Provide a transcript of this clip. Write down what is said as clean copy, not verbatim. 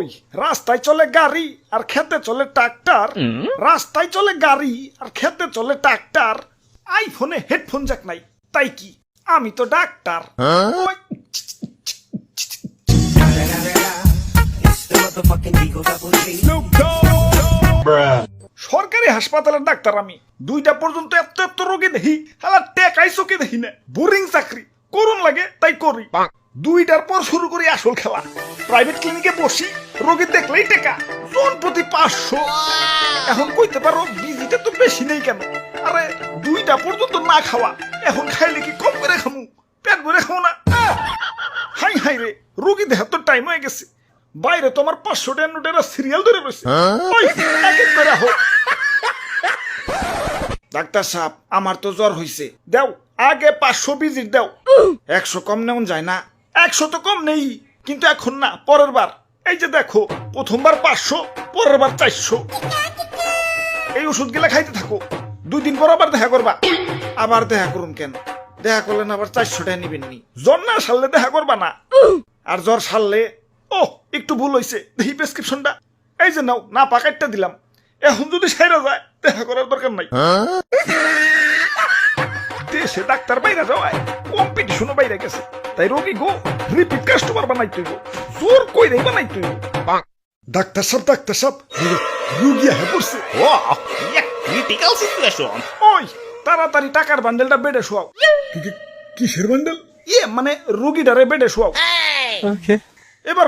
ওই রাস্তায় চলে গাড়ি আর খেতে চলে ট্রাক্টর, রাস্তায় চলে গাড়ি আর খেতে চলে ট্রাক্টর, আইফোনে হেডফোন জ্যাক নাই, তাই কি আমি তো ডাক্তার। ওই, সরকারি হাসপাতালের ডাক্তার আমি, 2টা পর্যন্ত এত এত রোগী দেখি, হালা টেকাই চোখে দেখি না, বোরিং চাকরি, করুন লাগে তাই করি। 2টার পর শুরু করি আসল খেলা, প্রাইভেট ক্লিনিকে বসি, রোগী দেখলেই টেকা, জন প্রতি 500। এখন কইতে পারো বিজিটা তো বেশি নেই কেন? আরে 2টা পর্যন্ত না খাওয়া, এখন খাইলে কি কম করে খামু? পেট ভরে খাও না? হাই হাই রে, রোগী দেখার তো টাইম হয়ে গেছে, বাইরে তোমার 500 টাকা নোটের সিরিয়াল ধরে রয়েছে। ওই এক এক করে হোক। ডাক্তার সাহেব, আমার তো জ্বর হইছে, দাও আগে 500 ভিজিট দাও। 100 কম নেওয়া যায় না? 100 তো কম নেই, কিন্তু এখন না, পরের বার। এই যে দেখো, প্রথমবার 500, পরের বার 400। এই ওষুধ গুলা খাইতে থাকো, 2 দিন পর আবার দেখা করবা। আবার দেখা করুন কেন? দেখা করলেন আবার 400 টাকা নিবেন নি? জ্বর না সারলে দেখা করবা না, আর জ্বর সারলে ও একটু ভুল হয়েছে, দেখি প্রেসক্রিপশনটা, এই যে নাও, না পাকাইটটা দিলাম। এখন যদি সাইরা যায়, দেখা করার দরকার নাই। দেশে ডাক্তার বাইরে যাওয়ায় কম্পিটিশনও বাইরে গেছে, তাই রোগী গো রিপিট কাস্টমার বানাই তুই, জোর কই রে বানাই তুই। ডাক্তার সাহেব, রোগী আহে পড়ছে। ও ক্রিটিক্যাল সিচুয়েশন। ওই তাড়াতাড়ি টাকার বান্ডেলটা বেডে শোয়াও। কিসের বান্ডেল? মানে রোগীটারে বেডে শোয়াও। এবার